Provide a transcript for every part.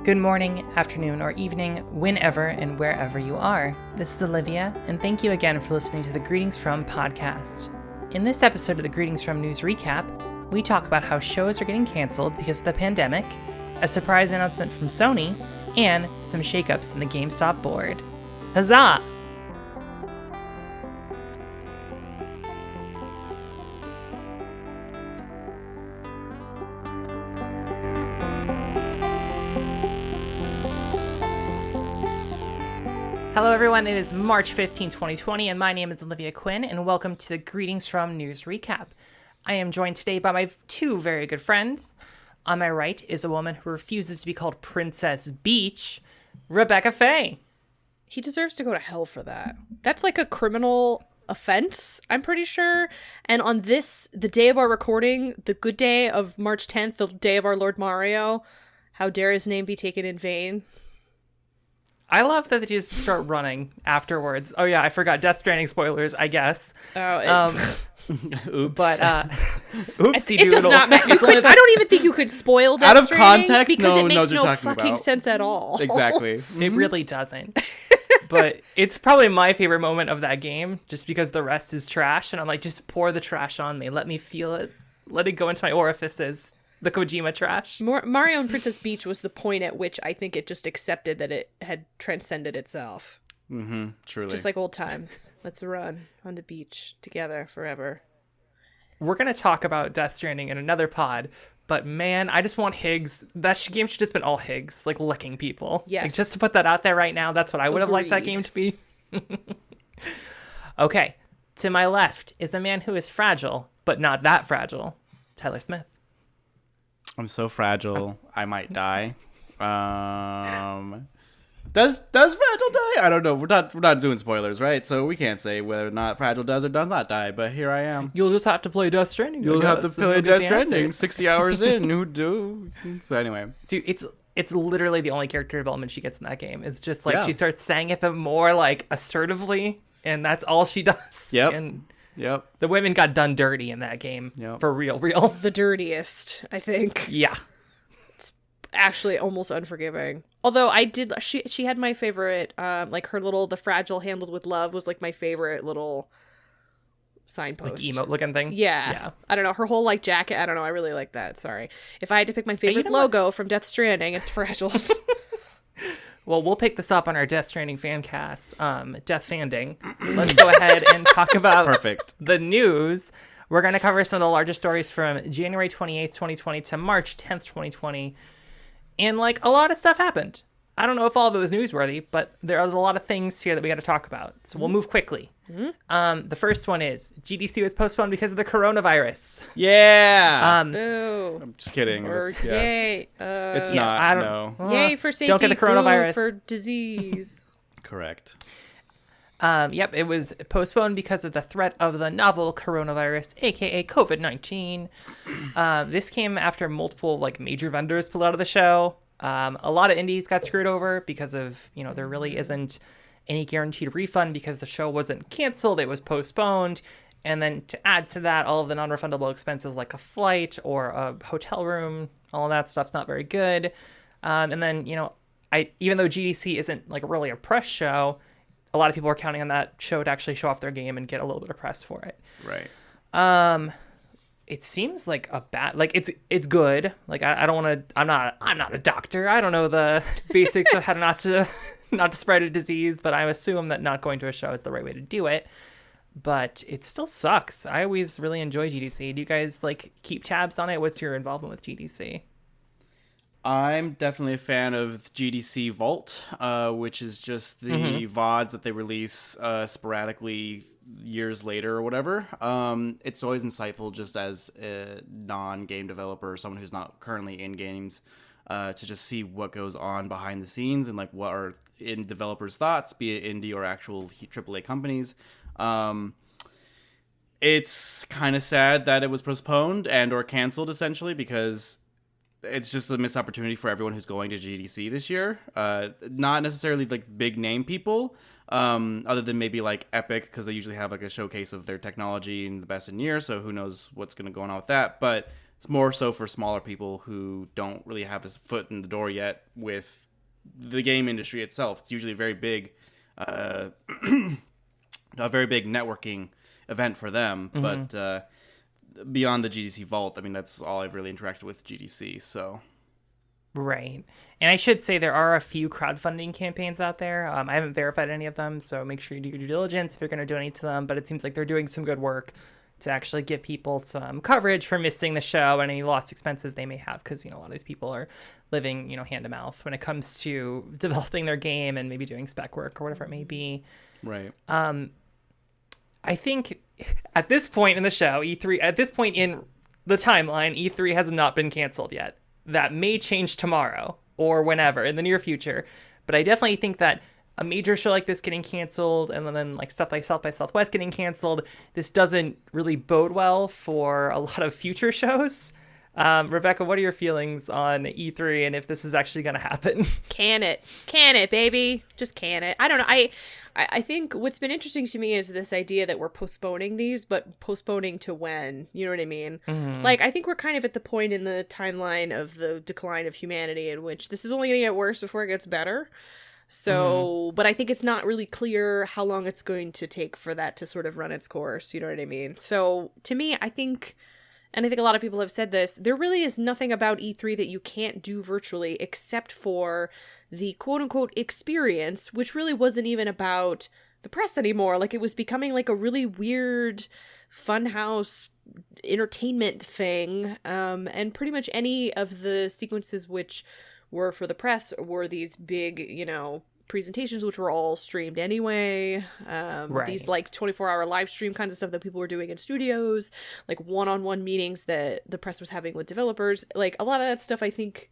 Good morning, afternoon, or evening, whenever and wherever you are. This is Olivia, and thank you again for listening to the Greetings From podcast. In this episode of the Greetings From News Recap, we talk about how shows are getting canceled because of the pandemic, a surprise announcement from Sony, and some shakeups in the GameStop board. Huzzah! Hello everyone, it is March 15, 2020, and my name is Olivia Quinn, and welcome to the Greetings From News Recap. I am joined today by my two very good friends. On my right is a woman who refuses to be called Princess Beach, Rebecca Faye. He deserves to go to hell for that. That's like a criminal offense, I'm pretty sure. And on this, the day of our recording, the good day of March 10th, the day of our Lord Mario, how dare his name be taken in vain? I love that they just start running afterwards. Oh yeah, I forgot Death Stranding spoilers, I guess. Oops. But oopsie it does not matter. I don't even think you could spoil Death out of Stranding context. because No it makes one knows no what you're talking fucking about. sense at all. Exactly. It really doesn't. But it's probably my favorite moment of that game, just because the rest is trash, and I'm like, just pour the trash on me. Let me feel it. Let it go into my orifices. The Kojima trash. Mario and Princess Beach was the point at which I think it just accepted that it had transcended itself. Mm-hmm. Truly. Just like old times. Let's run on the beach together forever. We're going to talk about Death Stranding in another pod, but man, I just want Higgs. That game should just been all Higgs, like licking people. Yes. Like, just to put that out there right now, that's what I would have liked that game to be. Okay, to my left is the man who is fragile, but not that fragile, Tyler Smith. I'm so fragile. I might die. Does Fragile die? I don't know. We're not doing spoilers, right? So we can't say whether or not Fragile does or does not die. But here I am. You'll just have to play Death Stranding. You'll have to play Death Stranding. Answers. 60 hours in. Who do? So anyway, Dude, it's literally the only character development she gets in that game. It's just like Yeah. she starts saying it, but more like assertively, and that's all she does. Yep. And Yep. the women got done dirty in that game. Yep. For real. The dirtiest, I think. Yeah. Actually almost unforgiving. Although she had my favorite, like her little, the fragile handled with love was like my favorite little signpost. Like emote looking thing. Yeah. I don't know. Her whole like jacket. I don't know. I really like that. Sorry. If I had to pick my favorite know what? logo from Death Stranding, it's Fragiles. Well, we'll pick this up on our Death Stranding fan cast, Death Fanding. Let's go ahead and talk about Perfect. the news. We're going to cover some of the largest stories from January 28th, 2020 to March 10th, 2020. And like a lot of stuff happened. I don't know if all of it was newsworthy, but there are a lot of things here that we got to talk about. So we'll move quickly. The first one is GDC was postponed because of the coronavirus. Yeah. Boo. I'm just kidding. Or It's, yes. yay. It's Yeah, not. I don't- No. Yay for safety. Don't get the coronavirus. Boo for disease. Correct. Yep, it was postponed because of the threat of the novel coronavirus, aka COVID-19. This came after multiple like major vendors pulled out of the show. A lot of indies got screwed over because of, there really isn't any guaranteed refund because the show wasn't canceled, it was postponed. And then to add to that, all of the non-refundable expenses like a flight or a hotel room, all of that stuff's not very good. And then, even though GDC isn't like really a press show, a lot of people are counting on that show to actually show off their game and get a little bit of press for it. Right. It seems like a bad, like it's good. Like I don't want to. I'm not a doctor. I don't know the basics of how not to spread a disease, but I assume that not going to a show is the right way to do it. But it still sucks. I always really enjoy GDC. Do you guys like keep tabs on it? What's your involvement with GDC? I'm definitely a fan of GDC Vault, which is just the VODs that they release sporadically years later or whatever. It's always insightful just as a non-game developer or someone who's not currently in games to just see what goes on behind the scenes and like what are in developers' thoughts, be it indie or actual AAA companies. It's kind of sad that it was postponed and or canceled essentially because it's just a missed opportunity for everyone who's going to GDC this year. Not necessarily like big name people, other than maybe like Epic, because they usually have like a showcase of their technology and the best in year. So who knows what's going to go on with that. But It's more so for smaller people who don't really have a foot in the door yet with the game industry itself. It's usually a very big networking event for them. But beyond the GDC Vault, I mean, that's all I've really interacted with GDC. So. Right. And I should say there are a few crowdfunding campaigns out there. I haven't verified any of them, so make sure you do your due diligence if you're going to donate to them. But it seems like they're doing some good work to actually give people some coverage for missing the show and any lost expenses they may have, because, you know, a lot of these people are living, you know, hand to mouth when it comes to developing their game and maybe doing spec work or whatever it may be. Right. I think at this point in the show, at this point in the timeline, E3 has not been canceled yet. That may change tomorrow or whenever in the near future. But I definitely think that a major show like this getting canceled and then like stuff like South by Southwest getting canceled, this doesn't really bode well for a lot of future shows. Rebecca, what are your feelings on E3 and if this is actually going to happen? Can it, baby? Just can it. I don't know. I think what's been interesting to me is this idea that we're postponing these, but postponing to when? You know what I mean? Mm-hmm. Like, I think we're kind of at the point in the timeline of the decline of humanity in which this is only going to get worse before it gets better. So, but I think it's not really clear how long it's going to take for that to sort of run its course. You know what I mean? So, to me, I think... And I think a lot of people have said this, there really is nothing about E3 that you can't do virtually except for the quote-unquote experience, which really wasn't even about the press anymore. Like, it was becoming like a really weird funhouse entertainment thing. And pretty much any of the sequences which were for the press were these big, you know, presentations which were all streamed anyway, right. These like 24-hour live stream kinds of stuff that people were doing in studios, like one-on-one meetings that the press was having with developers, like a lot of that stuff I think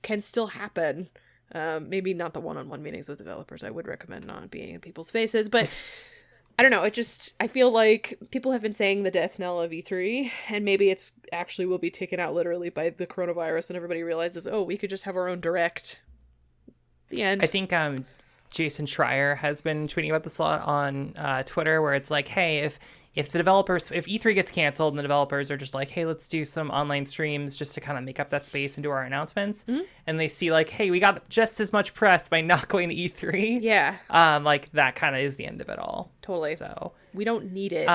can still happen. Maybe not the one-on-one meetings with developers. I would recommend not being in people's faces, but I don't know, I feel like people have been saying the death knell of E3, and maybe it's actually will be taken out literally by the coronavirus and everybody realizes, oh, we could just have our own direct. The end. I think Jason Schreier has been tweeting about this a lot on Twitter, where it's like, hey, if E3 gets canceled and the developers are just like, hey, let's do some online streams just to kind of make up that space and do our announcements, and they see like, hey, we got just as much press by not going to E3. Yeah. Like that kind of is the end of it all. Totally. So we don't need it.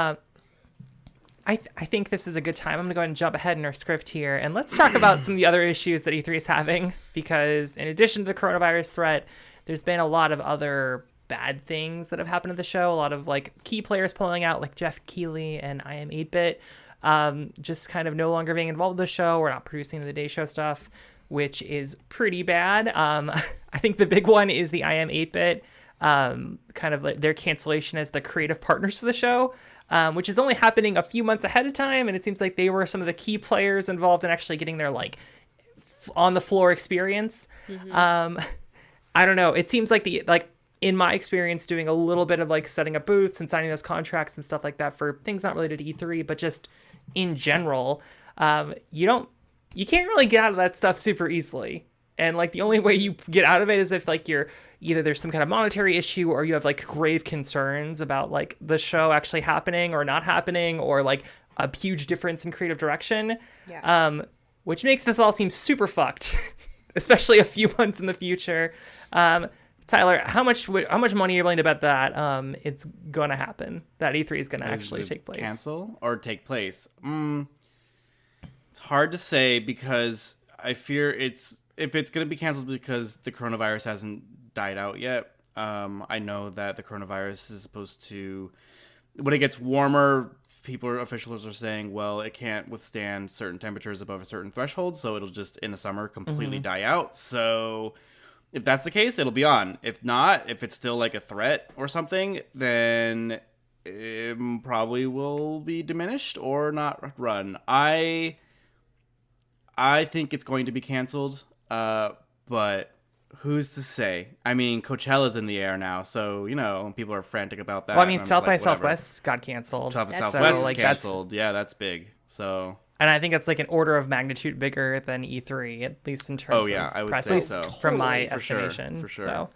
I think this is a good time. I'm going to go ahead and jump ahead in our script here, and let's talk about some of the other issues that E3 is having, because in addition to the coronavirus threat, there's been a lot of other bad things that have happened to the show. A lot of like key players pulling out, like Jeff Keighley and I Am 8-Bit, just kind of no longer being involved with the show. We're not producing the day show stuff, which is pretty bad. I think the big one is the I Am 8-Bit, kind of like their cancellation as the creative partners for the show. Which is only happening a few months ahead of time, and it seems like they were some of the key players involved in actually getting their like on the floor experience. Mm-hmm. I don't know. It seems like in my experience, doing a little bit of like setting up booths and signing those contracts and stuff like that for things not related to E3, but just in general, you can't really get out of that stuff super easily. And like the only way you get out of it is if like you're either there's some kind of monetary issue or you have like grave concerns about like the show actually happening or not happening, or like a huge difference in creative direction. Yeah. Which makes this all seem super fucked, especially a few months in the future. Tyler, how much money are you willing to bet that it's gonna happen, that E3 is gonna actually take place? Cancel or take place? It's hard to say, because I fear if it's gonna be canceled because the coronavirus hasn't died out yet. I know that the coronavirus is supposed to, when it gets warmer, officials are saying, well, it can't withstand certain temperatures above a certain threshold, so it'll just in the summer completely die out. So if that's the case, it'll be on. If not, if it's still like a threat or something, then it probably will be diminished or not run. I think it's going to be canceled, but who's to say? I mean, Coachella's in the air now, so, you know, people are frantic about that. Well, I mean, South by Southwest got canceled. South by Southwest is canceled. Yeah, that's big. So, and I think it's like an order of magnitude bigger than E3, at least in terms of I would presence, say so. From my for estimation. For sure. So,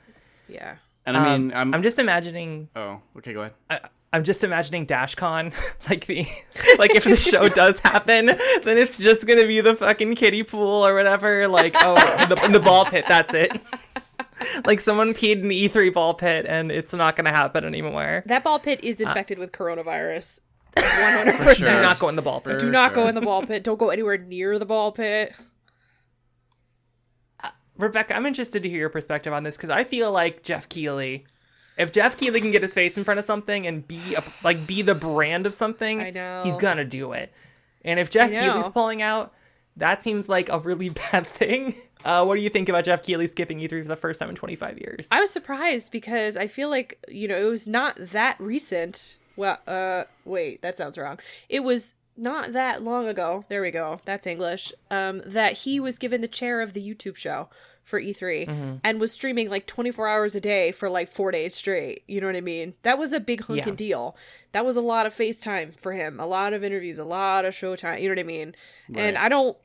yeah. And I mean, I'm just imagining. Oh, okay, go ahead. I'm just imagining DashCon, like if the show does happen, then it's just gonna be the fucking kiddie pool or whatever. Like, in the ball pit, that's it. Like someone peed in the E3 ball pit, and it's not gonna happen anymore. That ball pit is infected with coronavirus. 100%. Do not go in the ball pit. Do not go in the ball pit. Don't go anywhere near the ball pit. Rebecca, I'm interested to hear your perspective on this because I feel like Jeff Keighley. If Jeff Keighley can get his face in front of something and be the brand of something, I know. He's gonna do it. And if Jeff Keighley's pulling out, that seems like a really bad thing. What do you think about Jeff Keighley skipping E3 for the first time in 25 years? I was surprised because I feel like, it was not that recent. Well, wait, that sounds wrong. It was not that long ago. There we go. That's English. That he was given the chair of the YouTube show for E3 and was streaming like 24 hours a day for like 4 days straight. You know what I mean? That was a big hunkin' deal. That was a lot of FaceTime for him, a lot of interviews, a lot of showtime. You know what I mean? Right. And I don't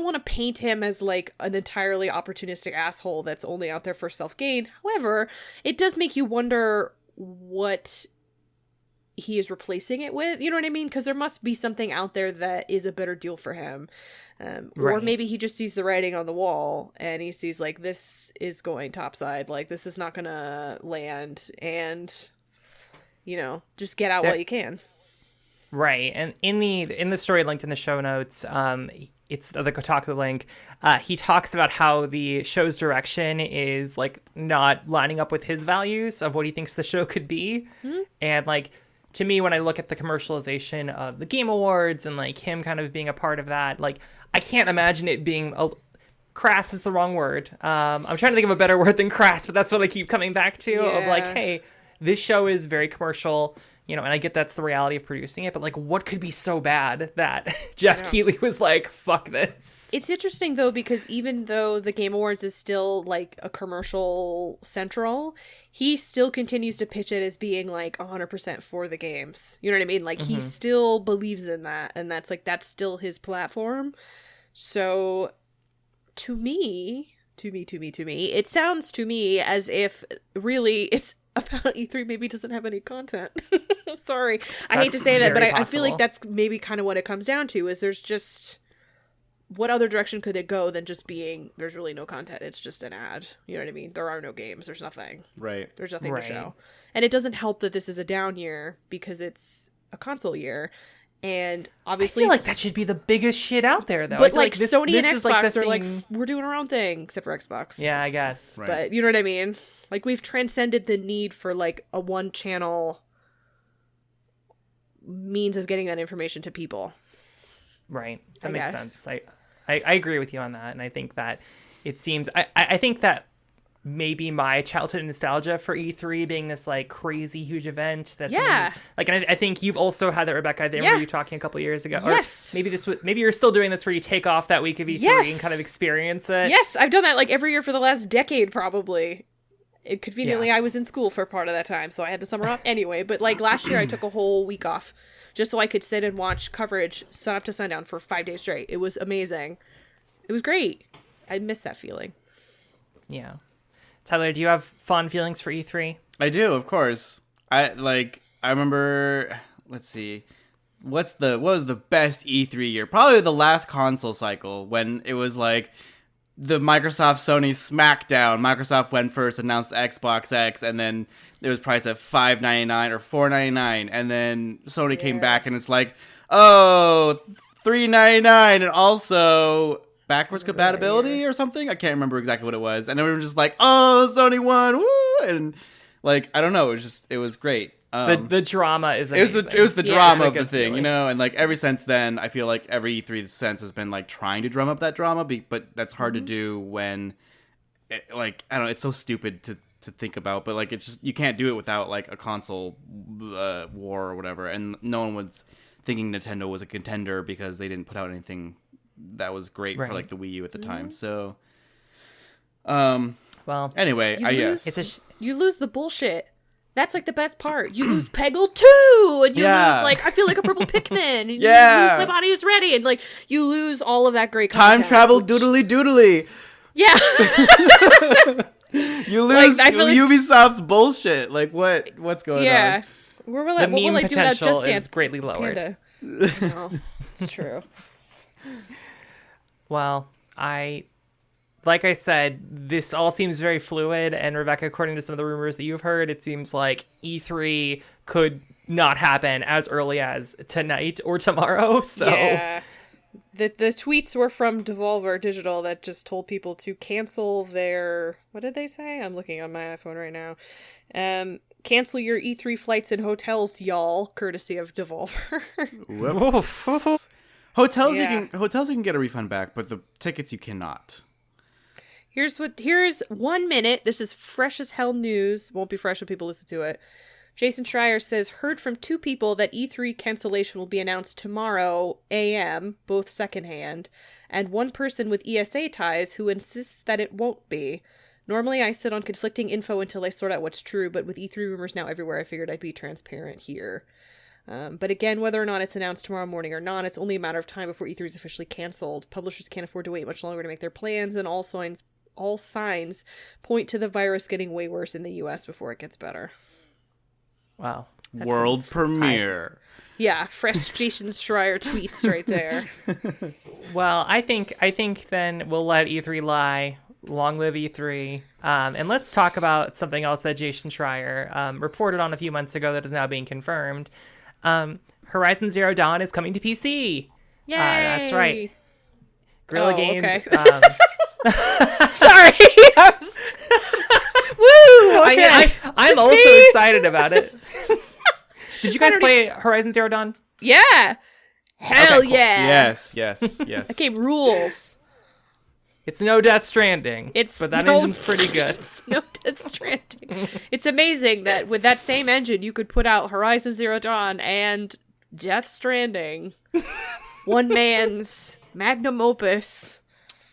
want to paint him as like an entirely opportunistic asshole that's only out there for self-gain. However, it does make you wonder what he is replacing it with, you know what I mean? Because there must be something out there that is a better deal for him. Or maybe he just sees the writing on the wall and he sees like, this is going topside, like this is not gonna land, and just get out while you can. Right. And in the story linked in the show notes, it's the Kotaku link. He talks about how the show's direction is like not lining up with his values of what he thinks the show could be. And like, to me, when I look at the commercialization of the Game Awards and like him kind of being a part of that, like I can't imagine it being crass is the wrong word. I'm trying to think of a better word than crass, but that's what I keep coming back to of like, hey, this show is very commercial, and I get that's the reality of producing it, but like what could be so bad that Jeff Keighley was like, fuck this? It's interesting though, because even though the Game Awards is still like a commercial central, he still continues to pitch it as being like 100% for the games. You know what I mean? Like he still believes in that, and that's still his platform. So to me, it sounds to me as if really it's about E3 maybe doesn't have any content. I'm sorry. I hate to say that, but I feel like that's maybe kind of what it comes down to, is there's just, what other direction could it go than just being, there's really no content. It's just an ad. You know what I mean? There are no games. There's nothing. Right. There's nothing to show. And it doesn't help that this is a down year because it's a console year. And obviously, I feel like that should be the biggest shit out there, though. But like Sony and Xbox are like, thing... we're doing our own thing, except for Xbox. Yeah, I guess. Right. But you know what I mean? Like, we've transcended the need for like a one channel means of getting that information to people. Right. That makes sense. I agree with you on that. And I think that it seems, I think that maybe my childhood nostalgia for E3 being this like crazy huge event that's like, and I think you've also had that, Rebecca. I remember you talking a couple years ago. Yes. Or maybe you're still doing this where you take off that week of E3 and kind of experience it. Yes, I've done that like every year for the last decade probably. Conveniently, I was in school for part of that time, so I had the summer off anyway. But like last year, I took a whole week off just so I could sit and watch coverage sun up to sundown for 5 days straight. It was amazing. It was great. I miss that feeling. Yeah. Tyler, do you have fond feelings for E3? I do, of course. I remember, let's see. What was the best E3 year? Probably the last console cycle when it was like the Microsoft Sony Smackdown. Microsoft went first, announced Xbox X, and then it was priced at $5.99 or $4.99, and then Sony came back and it's like, oh, $3.99, and also backwards compatibility or something. I can't remember exactly what it was, and we were just like, oh, Sony won, woo! And like, I don't know, it was great. The drama is amazing. It was the drama of the thing, and like ever since then, I feel like every E3 since has been like trying to drum up that drama, but that's hard to do when, like, I don't know, it's so stupid to think about, but like it's just, you can't do it without like a console war or whatever, and no one was thinking Nintendo was a contender because they didn't put out anything that was great for like the Wii U at the time. So, well, anyway, you lose the bullshit. That's like the best part. You lose Peggle 2, and you lose like I feel like a purple Pikmin, and you lose My Body Is Ready, and like you lose all of that great content. Time travel doodly doodly. Yeah. You lose Ubisoft's bullshit. Like what's going on? What will the I do meme without potential Just is Dance greatly lowered. Panda? No, it's true. Well, like I said, this all seems very fluid. And Rebecca, according to some of the rumors that you've heard, it seems like E3 could not happen as early as tonight or tomorrow. So Yeah. The tweets were from Devolver Digital that just told people to cancel their... What did they say? I'm looking on my iPhone right now. Cancel your E3 flights and hotels, y'all, courtesy of Devolver. Whoops. Hotels Yeah. you can get a refund back, but the tickets you cannot. Here's 1 minute. This is fresh as hell news. Won't be fresh when people listen to it. Jason Schreier says, heard from 2 people that E3 cancellation will be announced tomorrow AM, both secondhand, and 1 person with ESA ties who insists that it won't be. Normally I sit on conflicting info until I sort out what's true, but with E3 rumors now everywhere, I figured I'd be transparent here. But again, whether or not it's announced tomorrow morning or not, it's only a matter of time before E3 is officially canceled. Publishers can't afford to wait much longer to make their plans, and all signs point to the virus getting way worse in the US before it gets better. wow. World premiere. Yeah, fresh Jason Schreier tweets right there. Well, I think then we'll let E3 lie. Long live E3. And let's talk about something else that Jason Schreier reported on a few months ago that is now being confirmed. Horizon Zero Dawn is coming to PC. Yay! That's right. Guerrilla Games. Okay. Sorry. Woo! Okay. I'm also excited about it. Did you guys play Horizon Zero Dawn? Yeah. Hell Okay, cool. yeah. Yes. That game rules. It's no Death Stranding. No- But that engine's pretty good. It's no Death Stranding. It's amazing that with that same engine, you could put out Horizon Zero Dawn and Death Stranding. One man's magnum opus.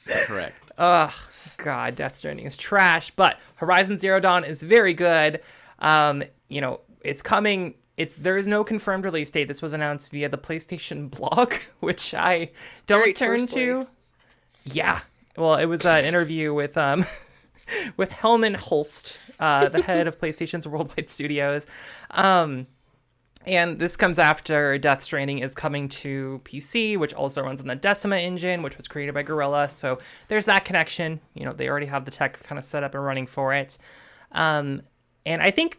Correct. Ugh, God, Death Stranding is trash, but Horizon Zero Dawn is very good. It's coming. There is no confirmed release date. This was announced via the PlayStation blog, which I don't Very turn tersely. to. Yeah. Well, it was an interview with with Helman Holst, the head of PlayStation's Worldwide Studios. And this comes after Death Stranding is coming to PC, which also runs on the Decima engine, which was created by Guerrilla. So there's that connection. They already have the tech kind of set up and running for it. And I think,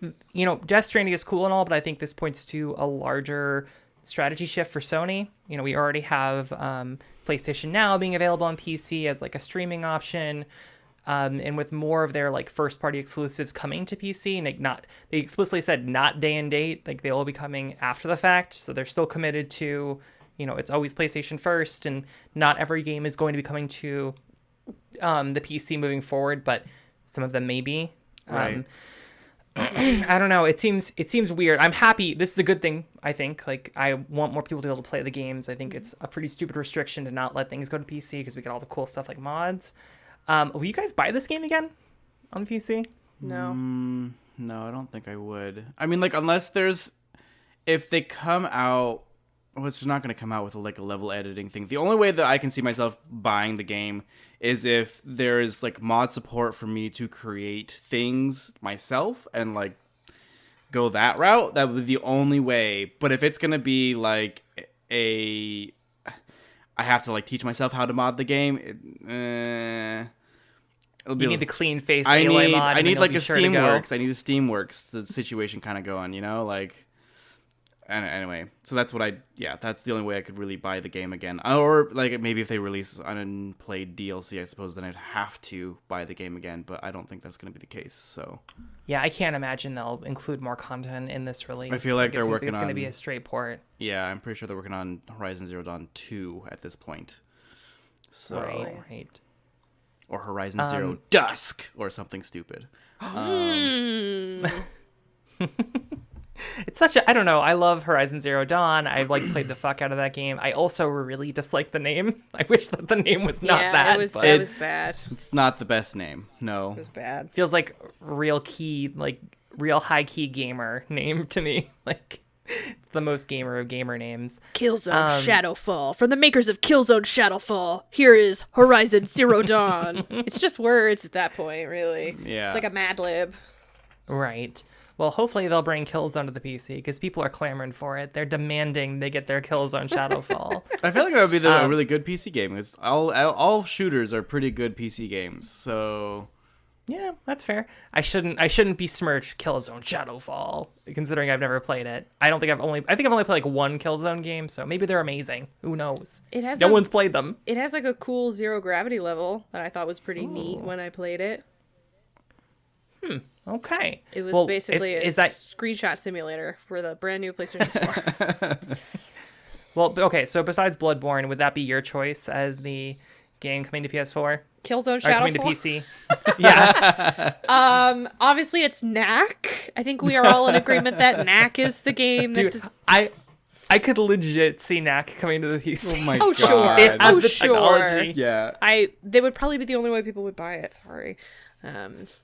Death Stranding is cool and all, but I think this points to a larger strategy shift for Sony. We already have PlayStation Now being available on PC as like a streaming option. And with more of their like first party exclusives coming to PC, and they explicitly said not day and date, like they will be coming after the fact. So they're still committed to, it's always PlayStation first, and not every game is going to be coming to the PC moving forward, but some of them may be. Right. I don't know. It seems weird. I'm happy. This is a good thing, I think. Like, I want more people to be able to play the games. I think it's a pretty stupid restriction to not let things go to PC because we get all the cool stuff like mods. Will you guys buy this game again on PC? No. No, I don't think I would. I mean, like, if they come out, it's not going to come out with a level editing thing. The only way that I can see myself buying the game is if there's like mod support for me to create things myself and like go that route. That would be the only way. But if it's going to be like I have to like teach myself how to mod the game, You need the clean face I Aloy need mod. I and need then like you'll a be sure to go. Steamworks. I need a Steamworks situation kind of going, like. And anyway, so that's that's the only way I could really buy the game again. Or like maybe if they release unplayed DLC, I suppose then I'd have to buy the game again. But I don't think that's going to be the case. So Yeah, I can't imagine they'll include more content in this release. I feel like they're working it's going to on- be a straight port. yeah, I'm pretty sure they're working on Horizon Zero Dawn 2 at this point. So Right. or Horizon Zero Dusk or something stupid. It's I don't know. I love Horizon Zero Dawn. I played the fuck out of that game. I also really dislike the name. I wish that the name was not that. It was, but it was bad. It's not the best name. No. It was bad. feels like real high key gamer name to me. Like it's the most gamer of gamer names. Killzone Shadowfall. From the makers of Killzone Shadowfall, here is Horizon Zero Dawn. It's just words at that point, really. Yeah. It's like a Mad Lib. Right. Well, hopefully they'll bring Killzone to the PC because people are clamoring for it. They're demanding they get their Killzone Shadowfall. I feel like that would be a really good PC game. Because all shooters are pretty good PC games. So Yeah, that's fair. I shouldn't besmirch Killzone Shadowfall, considering I've never played it. I think I've only played like one Killzone game, so maybe they're amazing. Who knows? No one's played them. It has like a cool zero gravity level that I thought was pretty neat when I played it. Okay. It was basically a is that screenshot simulator for the brand new PlayStation 4. well? Okay, so besides Bloodborne, would that be your choice as the game coming to PS4? Killzone Or coming to Shadowfall. PC? Yeah. Obviously it's Knack. I think we are all in agreement that Knack is the game that Dude, just... I could legit see Knack coming to the PC. oh my Oh, god. sure. It has Oh, the sure. technology. Yeah. They would probably be the only way people would buy it. Sorry.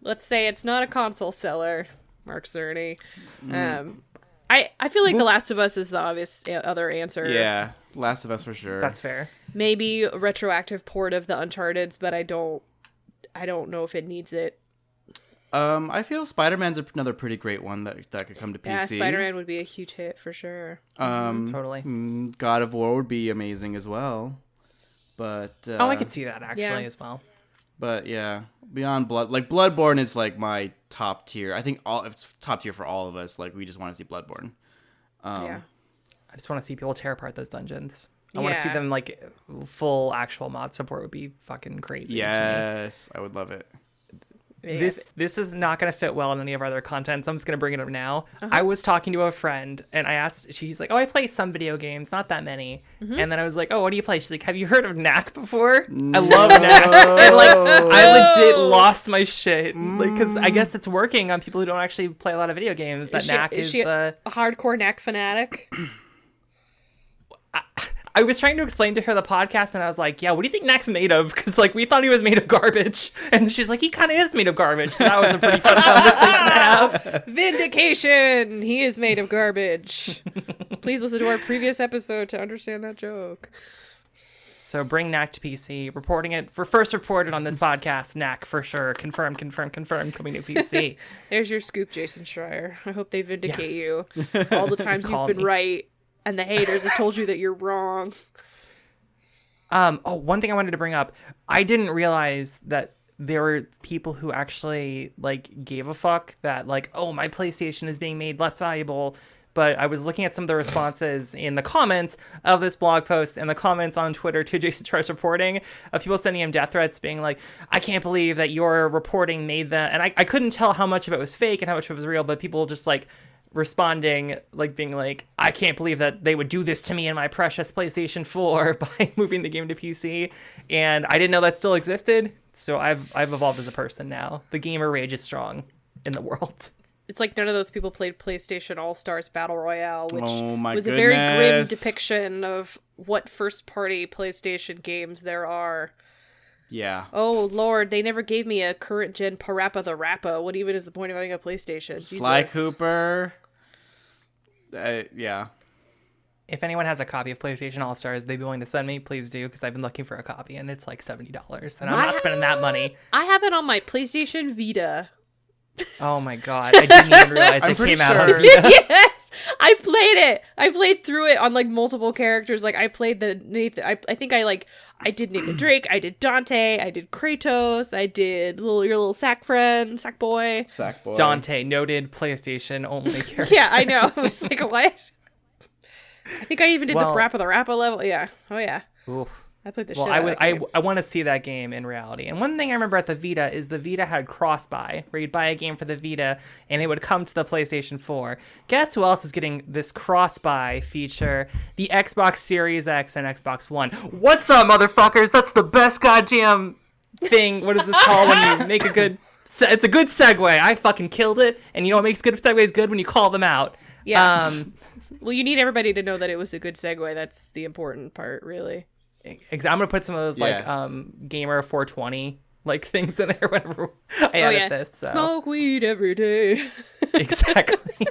Let's say it's not a console seller, Mark Cerny. I feel like The Last of Us is the obvious other answer. Yeah. Last of Us for sure. That's fair. Maybe a retroactive port of the Uncharted's, but I don't know if it needs it. I feel Spider-Man's another pretty great one that could come to PC. Yeah, Spider-Man would be a huge hit for sure. Totally. God of War would be amazing as well. But I could see that actually yeah. as well. But yeah, beyond Bloodborne is like my top tier. I think it's top tier for all of us. Like we just want to see Bloodborne. Yeah. I just want to see people tear apart those dungeons. I want to see Yeah. them like full actual mod support would be fucking crazy. to me. Yes, I would love it. Yeah. This is not going to fit well in any of our other content, so I'm just going to bring it up now. I was talking to a friend, and I asked, she's like, oh, I play some video games, not that many. And then I was like, oh, what do you play? She's like, have you heard of Knack before? I love Knack. And like, I legit lost my shit. Like, because I guess it's working on people who don't actually play a lot of video games, that Knack is she the... a hardcore Knack fanatic? I was trying to explain to her the podcast, and I was like, yeah, what do you think Knack's made of? Because, like, we thought he was made of garbage. And she's like, he kind of is made of garbage. So that was a pretty fun conversation to have. Vindication! He is made of garbage. Please listen to our previous episode to understand that joke. So bring Knack to PC. Reporting it, for first reported on this podcast, Knack for sure. Confirmed, coming to PC. There's your scoop, Jason Schreier. I hope they vindicate you for all the times you've been right. And the haters have told you that you're wrong. One thing I wanted to bring up. I didn't realize that there were people who actually, like, gave a fuck that, like, oh, my PlayStation is being made less valuable. But I was looking at some of the responses in the comments of this blog post and the comments on Twitter to Jason Schreier's reporting of people sending him death threats being like, I can't believe that your reporting made that. And I couldn't tell how much of it was fake and how much of it was real, but people just, like, responding, like being like, I can't believe that they would do this to me in my precious PlayStation 4 by moving the game to PC. And I didn't know that still existed. So I've evolved as a person now. The gamer rage is strong in the world. It's like none of those people played PlayStation All-Stars Battle Royale, which was goodness. a very grim depiction of what first-party PlayStation games there are. Yeah. Oh, Lord, they never gave me a current-gen Parappa the Rappa. What even is the point of having a PlayStation? Sly Jesus. Cooper. Yeah. If anyone has a copy of PlayStation All-Stars they'd be willing to send me, please do, because I've been looking for a copy, and it's like $70, and I'm not spending that money. I have it on my PlayStation Vita. Oh my god, I didn't even realize it came out on sure. Vita. Yes! I played it! I played through it on, like, multiple characters. Like, I played the Nathan... I think I did Nathan Drake, I did Dante, I did Kratos, I did your little sack friend, sack boy. Sack boy. Dante, noted PlayStation only character. Yeah, I know. I was like, what? I think I even did Well- the Parappa the Rappa level. Yeah. Oh, yeah. Oof. I played the Well, shit out of that game. I want to see that game in reality. And one thing I remember at the Vita is the Vita had cross-buy, where you'd buy a game for the Vita, and it would come to the PlayStation 4. Guess who else is getting this cross-buy feature? The Xbox Series X and Xbox One. What's up, motherfuckers? That's the best goddamn thing. What is this called when you make a good... It's a good segue. I fucking killed it. And you know what makes good segues good? When you call them out. Yeah. Well, you need everybody to know that it was a good segue. That's the important part, really. I'm gonna put some of those Yes. like gamer 420 like things in there whenever I edit this. So. Smoke weed every day. Exactly.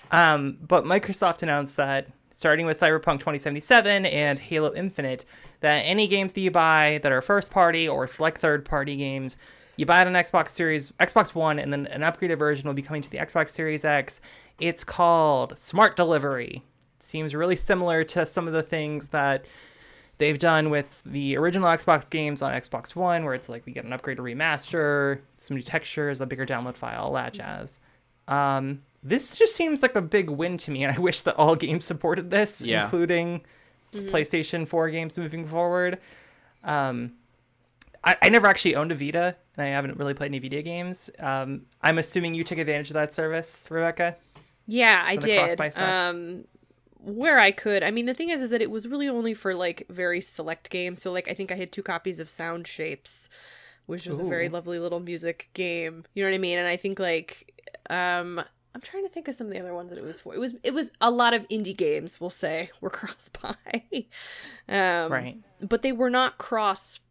But Microsoft announced that starting with Cyberpunk 2077 and Halo Infinite, that any games that you buy that are first party or select third party games You buy it on Xbox One, and then an upgraded version will be coming to the Xbox Series X. It's called Smart Delivery. It seems really similar to some of the things that they've done with the original Xbox games on Xbox One, where it's like we get an upgrade, a remaster, some new textures, a bigger download file, all that jazz. This just seems like a big win to me, and I wish that all games supported this, including PlayStation 4 games moving forward. I never actually owned a Vita, and I haven't really played any video games. I'm assuming you took advantage of that service, Rebecca? Yeah, I Some of the did. cross-buy stuff? Where I could. I mean, the thing is that it was really only for like very select games. So like I think I had 2 copies of Sound Shapes, which was a very lovely little music game. You know what I mean? And I think like I'm trying to think of some of the other ones that it was for. It was a lot of indie games, we'll say, were cross-buy. Right. But they were not cross-play.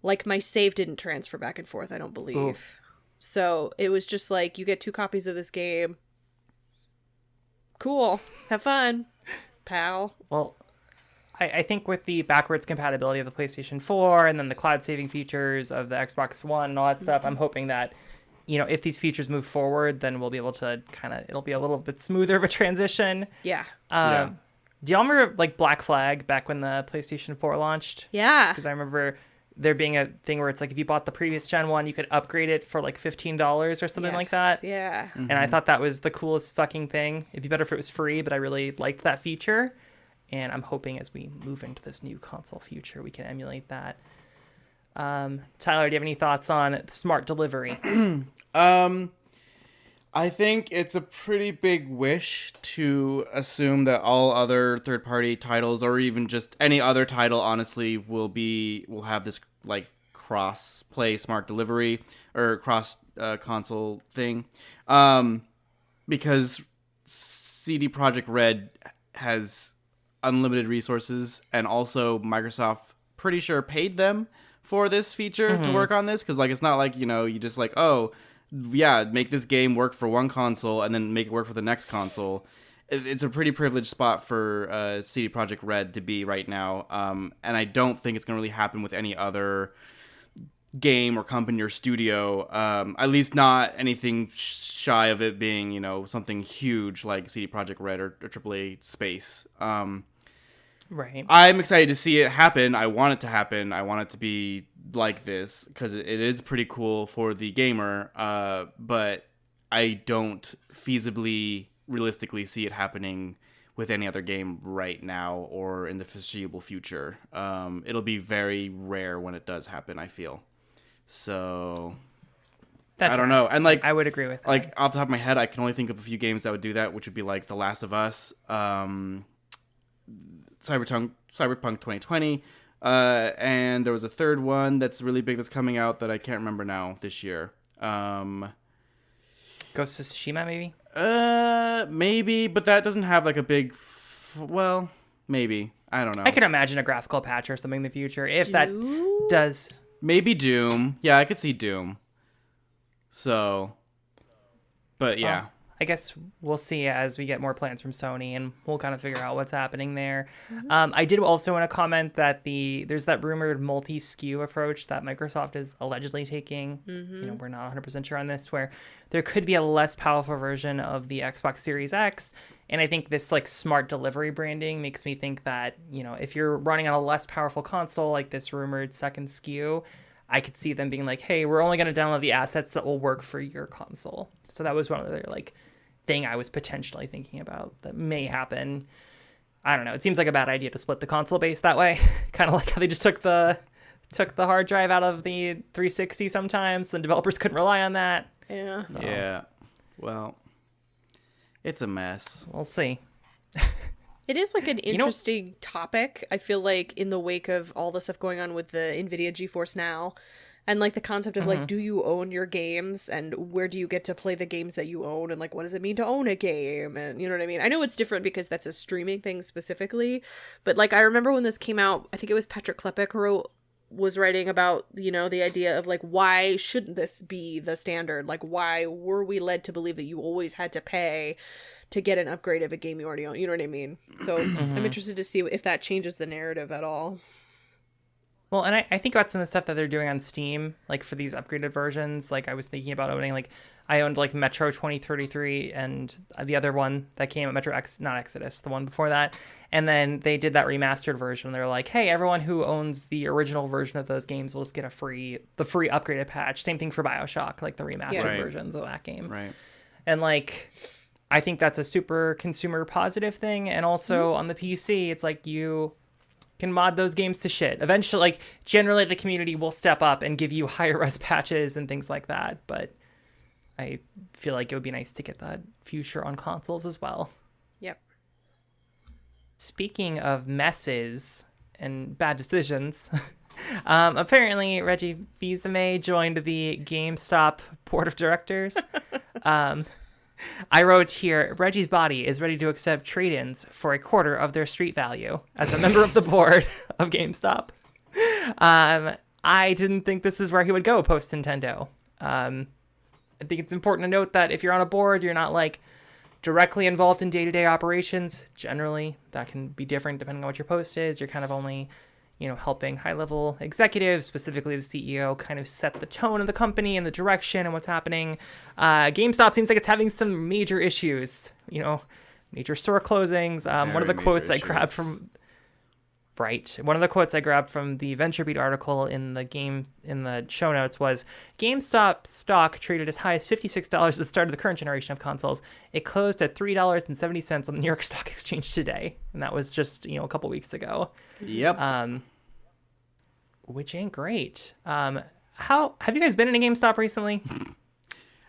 Like my save didn't transfer back and forth, I don't believe. Oof. So it was just like, you get 2 copies of this game. Cool. Have fun, pal. Well, I think with the backwards compatibility of the PlayStation 4 and then the cloud saving features of the Xbox One and all that stuff, I'm hoping that, if these features move forward, then we'll be able to it'll be a little bit smoother of a transition. Yeah. Do y'all remember like Black Flag back when the PlayStation 4 launched? Yeah. Because I remember there being a thing where it's like if you bought the previous gen one, you could upgrade it for like $15 or something like that. Yeah. And I thought that was the coolest fucking thing. It'd be better if it was free, but I really liked that feature. And I'm hoping as we move into this new console future, we can emulate that. Tyler, do you have any thoughts on smart delivery? I think it's a pretty big wish to assume that all other third-party titles, or even just any other title, honestly, will have this like cross-play smart delivery or cross console thing, because CD Projekt Red has unlimited resources, and also Microsoft pretty sure paid them for this feature to work on this, because like it's not like you just like, oh yeah, make this game work for one console and then make it work for the next console. It's a pretty privileged spot for CD Projekt Red to be right now, and I don't think it's going to really happen with any other game or company or studio, at least not anything shy of it being, something huge like CD Projekt Red or AAA Space. Right. I'm excited to see it happen. I want it to happen. I want it to be like this because it is pretty cool for the gamer, but I don't feasibly, realistically see it happening with any other game right now or in the foreseeable future. It'll be very rare when it does happen, I feel. So That I don't know. tracks. And like I would agree with that. like off the top of my head, I can only think of a few games that would do that, which would be like The Last of Us, Cyberpunk 2020, and there was a third one that's really big that's coming out that I can't remember now this year. Ghost of Tsushima, maybe? Maybe, but that doesn't have like a big well, maybe. I don't know. I can imagine a graphical patch or something in the future if that does. Maybe Doom. Yeah, I could see Doom. So, but yeah. I guess we'll see as we get more plans from Sony, and we'll kind of figure out what's happening there. I did also want to comment that there's that rumored multi-SKU approach that Microsoft is allegedly taking. We're not 100% sure on this, where there could be a less powerful version of the Xbox Series X. And I think this like smart delivery branding makes me think that, if you're running on a less powerful console, like this rumored second SKU, I could see them being like, hey, we're only going to download the assets that will work for your console. So that was one of their like thing I was potentially thinking about that may happen. I don't know. It seems like a bad idea to split the console base that way. Kind of like how they just took the hard drive out of the 360 sometimes. The developers couldn't rely on that. Yeah. So, Yeah. Well, it's a mess. we'll see. It is like an interesting topic. I feel like in the wake of all the stuff going on with the NVIDIA GeForce Now, and like the concept of like, do you own your games, and where do you get to play the games that you own, and like what does it mean to own a game, and you know what I mean? I know it's different because that's a streaming thing specifically, but like I remember when this came out, I think it was Patrick Klepek was writing about, the idea of like, why shouldn't this be the standard? Like, why were we led to believe that you always had to pay to get an upgrade of a game you already own? You know what I mean? So I'm interested to see if that changes the narrative at all. Well, and I think about some of the stuff that they're doing on Steam, like for these upgraded versions. Like I was thinking about owning, like I owned like Metro 2033 and the other one that came at Metro X, not Exodus, the one before that. And then they did that remastered version. They're like, hey, everyone who owns the original version of those games will just get the free upgraded patch. Same thing for BioShock, like the remastered versions of that game. Right. And like, I think that's a super consumer positive thing. And also on the PC, it's like you can mod those games to shit. Eventually, like generally the community will step up and give you higher res patches and things like that. But I feel like it would be nice to get that future on consoles as well. Yep. Speaking of messes and bad decisions, apparently Reggie Fils-Aimé joined the GameStop board of directors. I wrote here, Reggie's body is ready to accept trade-ins for a quarter of their street value as a member of the board of GameStop. I didn't think this is where he would go post Nintendo. I think it's important to note that if you're on a board, you're not like directly involved in day-to-day operations. Generally, that can be different depending on what your post is. You're kind of only, helping high-level executives, specifically the CEO, kind of set the tone of the company and the direction and what's happening. GameStop seems like it's having some major issues, major store closings. One of the quotes I grabbed from... Right. One of the quotes I grabbed from the VentureBeat article in the show notes was, GameStop stock traded as high as $56 at the start of the current generation of consoles. It closed at $3.70 on the New York Stock Exchange today. And that was just, a couple weeks ago. Yep. Which ain't great. How have you guys been in a GameStop recently?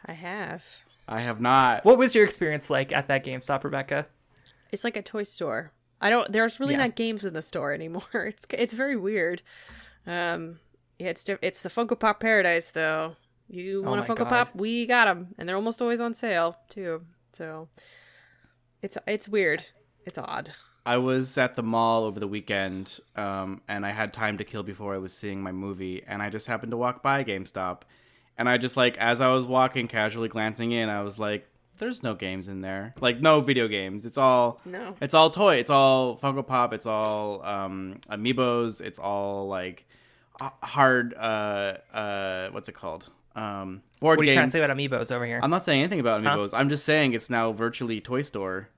I have. I have not. What was your experience like at that GameStop, Rebecca? It's like a toy store. There's really not games in the store anymore. It's very weird. It's the Funko Pop paradise though. You want a Funko Pop? We got them, and they're almost always on sale too. So it's weird. It's odd. I was at the mall over the weekend, and I had time to kill before I was seeing my movie, and I just happened to walk by GameStop, and I just as I was walking, casually glancing in, I was like, there's no games in there. Like, no video games. It's all toy. It's all Funko Pop. It's all Amiibos. It's all like hard what's it called? Board games. What are you trying to say about Amiibos over here? I'm not saying anything about Amiibos. I'm just saying it's now virtually Toy Store.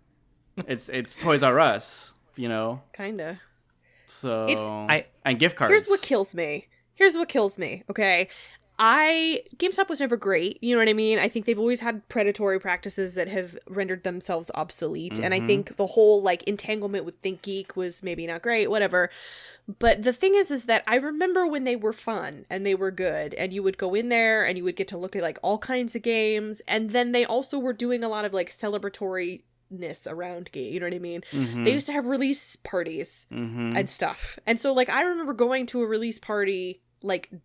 It's Toys R Us, Kinda. So and gift cards. Here's what kills me. Okay. GameStop was never great. You know what I mean? I think they've always had predatory practices that have rendered themselves obsolete. Mm-hmm. And I think the whole entanglement with ThinkGeek was maybe not great, whatever. But the thing is that I remember when they were fun and they were good, and you would go in there and you would get to look at all kinds of games. And then they also were doing a lot of celebratory-ness around game. You know what I mean? Mm-hmm. They used to have release parties and stuff. And so I remember going to a release party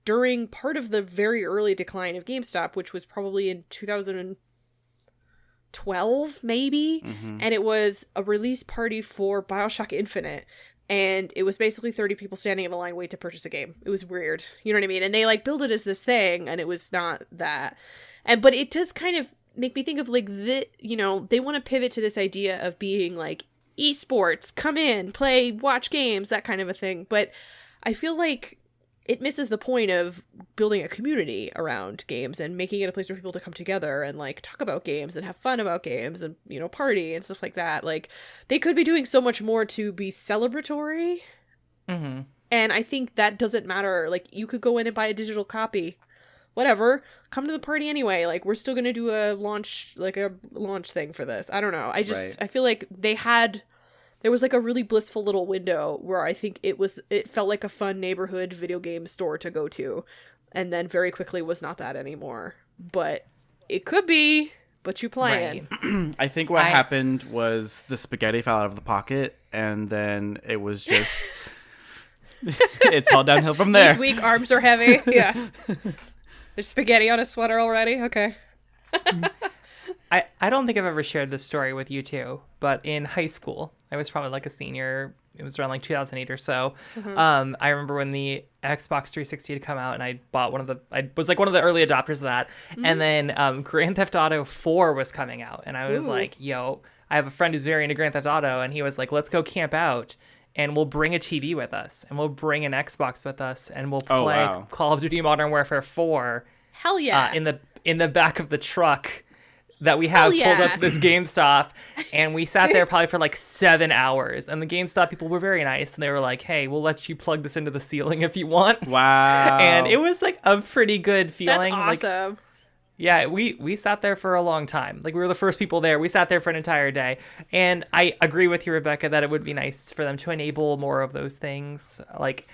during part of the very early decline of GameStop, which was probably in 2012, maybe. Mm-hmm. And it was a release party for BioShock Infinite. And it was basically 30 people standing in a line wait to purchase a game. It was weird. You know what I mean? And they build it as this thing, and it was not that. But it does kind of make me think of they want to pivot to this idea of being esports, come in, play, watch games, that kind of a thing. But I feel like it misses the point of building a community around games and making it a place for people to come together and talk about games and have fun about games and, party and stuff like that. They could be doing so much more to be celebratory. Mm-hmm. And I think that doesn't matter. You could go in and buy a digital copy, whatever, come to the party anyway. We're still going to do a launch thing for this. I don't know. I feel like there was a really blissful little window where I think it felt like a fun neighborhood video game store to go to, and then very quickly was not that anymore. But it could be, but you playing. Right. I think what happened was the spaghetti fell out of the pocket, and then it was just it's all downhill from there. He's weak, arms are heavy. Yeah. There's spaghetti on his sweater already. Okay. I don't think I've ever shared this story with you two, but in high school, I was probably a senior. It was around 2008 or so. Mm-hmm. I remember when the Xbox 360 had come out, and I bought I was one of the early adopters of that. Mm-hmm. And then Grand Theft Auto 4 was coming out, and I was yo, I have a friend who's very into Grand Theft Auto, and he was let's go camp out. and we'll bring a TV with us, and we'll bring an Xbox with us, and we'll Oh, play wow. Call of Duty Modern Warfare 4 Hell yeah. in the back of the truck that we have Hell pulled yeah. up to this GameStop. And we sat there probably for like 7 hours. And the GameStop people were very nice. And they were like, hey, we'll let you plug this into the ceiling if you want. Wow. And it was like a pretty good feeling. That's Like, awesome. yeah, we sat there for a long time. Like, we were the first people there. We sat there for an entire day. And I agree with you, Rebecca, that it would be nice for them to enable more of those things. Like,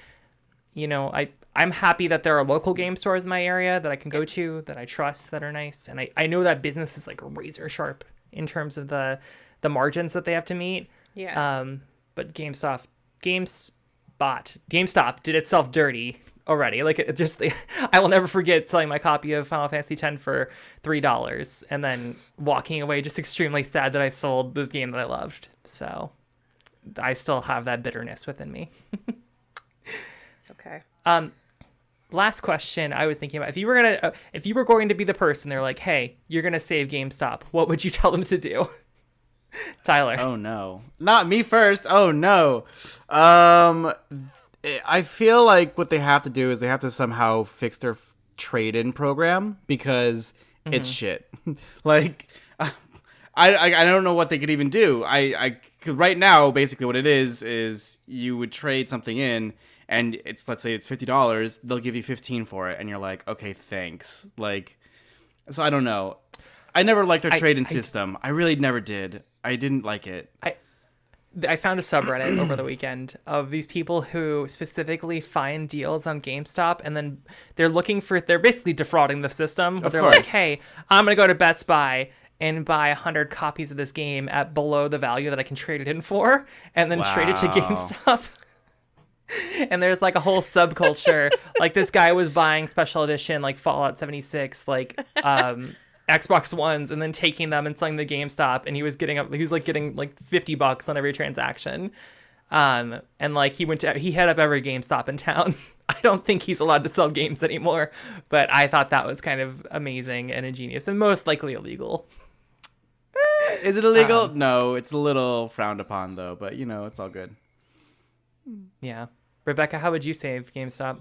you know, I'm happy that there are local game stores in my area that I can go to, that I trust, that are nice. And I know that business is like razor sharp in terms of the margins that they have to meet. Yeah. But GameStop did itself dirty already. Like, it just, I will never forget selling my copy of Final Fantasy X for $3 and then walking away just extremely sad that I sold this game that I loved. So I still have that bitterness within me. It's okay. Last question I was thinking about, if you were going to be the person, they're like, hey, you're going to save GameStop, what would you tell them to do? Tyler. Oh no, not me first. Oh no. I feel like what they have to do is they have to somehow fix their trade-in program because it's shit. Like, I don't know what they could even do. 'Cause right now, basically what it is you would trade something in, and let's say it's $50, they'll give you 15 for it, and you're like, okay, thanks. Like, so I don't know. I never liked their trade-in system. I really never did. I didn't like it. I found a subreddit over the weekend of these people who specifically find deals on GameStop, and then they're basically defrauding the system. But Of they're course. like, hey, I'm going to go to Best Buy and buy 100 copies of this game at below the value that I can trade it in for, and then trade it to Wow. GameStop. And there's like a whole subculture. Like, this guy was buying special edition like Fallout 76 like Xbox Ones, and then taking them and selling the GameStop, and he was getting like $50 on every transaction. And like he hit up every GameStop in town. I don't think he's allowed to sell games anymore, but I thought that was kind of amazing and ingenious, and most likely illegal. Is it illegal? No, it's a little frowned upon though, but you know, it's all good. Yeah. Rebecca, how would you save GameStop?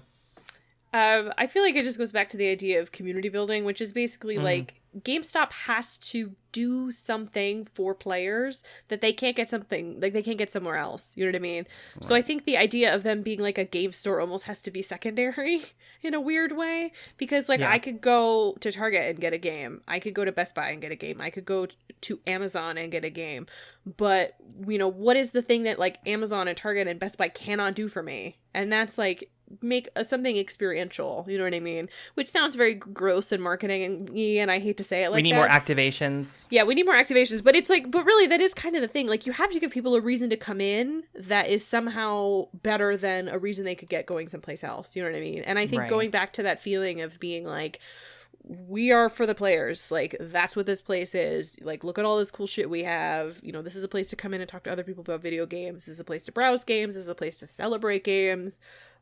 I feel like it just goes back to the idea of community building, which is basically like GameStop has to do something for players that they can't get somewhere else. You know what I mean? Right. So I think the idea of them being like a game store almost has to be secondary in a weird way, because like I could go to Target and get a game. I could go to Best Buy and get a game. I could go to Amazon and get a game. But, you know, what is the thing that like Amazon and Target and Best Buy cannot do for me? And that's like make something experiential, you know what I mean? Which sounds very gross and marketing and I hate to say it like that. We need more activations. Yeah, we need more activations, but it's like, but really that is kind of the thing. Like, you have to give people a reason to come in that is somehow better than a reason they could get going someplace else, you know what I mean? And I think going back to that feeling of being like, we are for the players, like that's what this place is. Like, look at all this cool shit we have. You know, this is a place to come in and talk to other people about video games. This is a place to browse games. This is a place to celebrate games.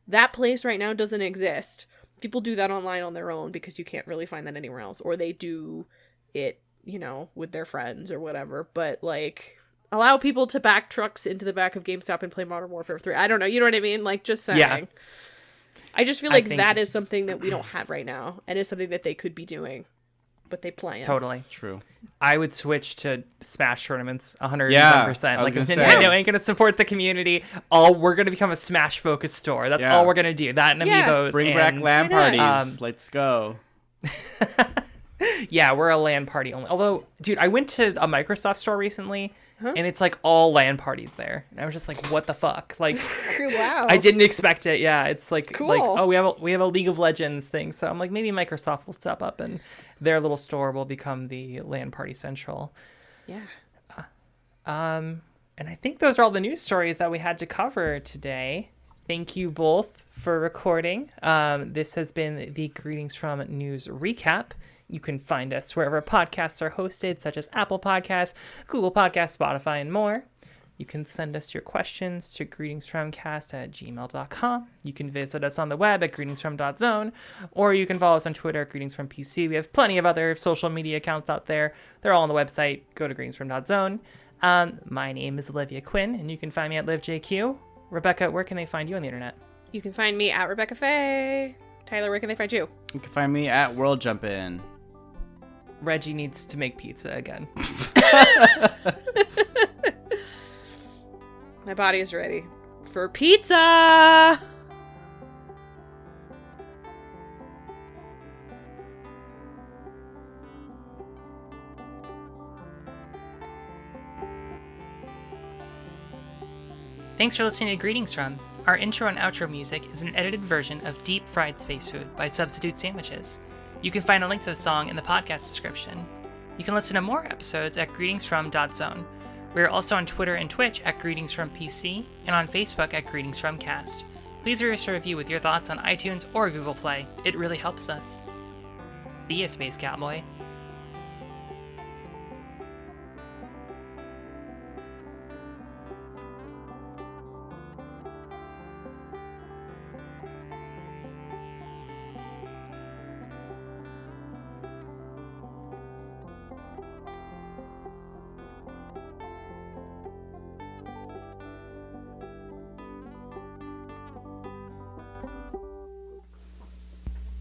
That place right now doesn't exist. People do that online on their own because you can't really find that anywhere else. Or they do it, you know, with their friends or whatever. But, like, allow people to back trucks into the back of GameStop and play Modern Warfare 3. I don't know. You know what I mean? Like, just saying. Yeah. I just feel like that is something that we don't have right now. And is something that they could be doing. But they plan. Totally. True. I would switch to Smash tournaments 110%. Like, if Nintendo ain't going to support the community, we're going to become a Smash-focused store. That's all we're going to do. That and Amiibos. Bring back LAN parties. Let's go. Yeah, we're a LAN party only. Although, dude, I went to a Microsoft store recently, and it's like all LAN parties there. And I was just like, what the fuck? Like, wow. I didn't expect it. Yeah, it's like, cool. like, oh, we have a League of Legends thing. So I'm like, maybe Microsoft will step up and their little store will become the LAN party central. Yeah. And I think those are all the news stories that we had to cover today. Thank you both for recording. This has been the Greetings from News Recap. You can find us wherever podcasts are hosted, such as Apple Podcasts, Google Podcasts, Spotify, and more. You can send us your questions to greetingsfromcast@gmail.com. You can visit us on the web at greetingsfrom.zone, or you can follow us on Twitter at greetingsfrompc. We have plenty of other social media accounts out there. They're all on the website. Go to greetingsfrom.zone. My name is Olivia Quinn, and you can find me at LiveJQ. Rebecca, where can they find you on the internet? You can find me at Rebecca Faye. Tyler, where can they find you? You can find me at World Jumpin'. Reggie needs to make pizza again. My body is ready for pizza. Thanks for listening to Greetings From. Our intro and outro music is an edited version of Deep Fried Space Food by Substitute Sandwiches. You can find a link to the song in the podcast description. You can listen to more episodes at greetingsfrom.zone. We are also on Twitter and Twitch at greetingsfrompc and on Facebook at greetingsfromcast. Please leave us a review with your thoughts on iTunes or Google Play. It really helps us. See ya, Space Cowboy.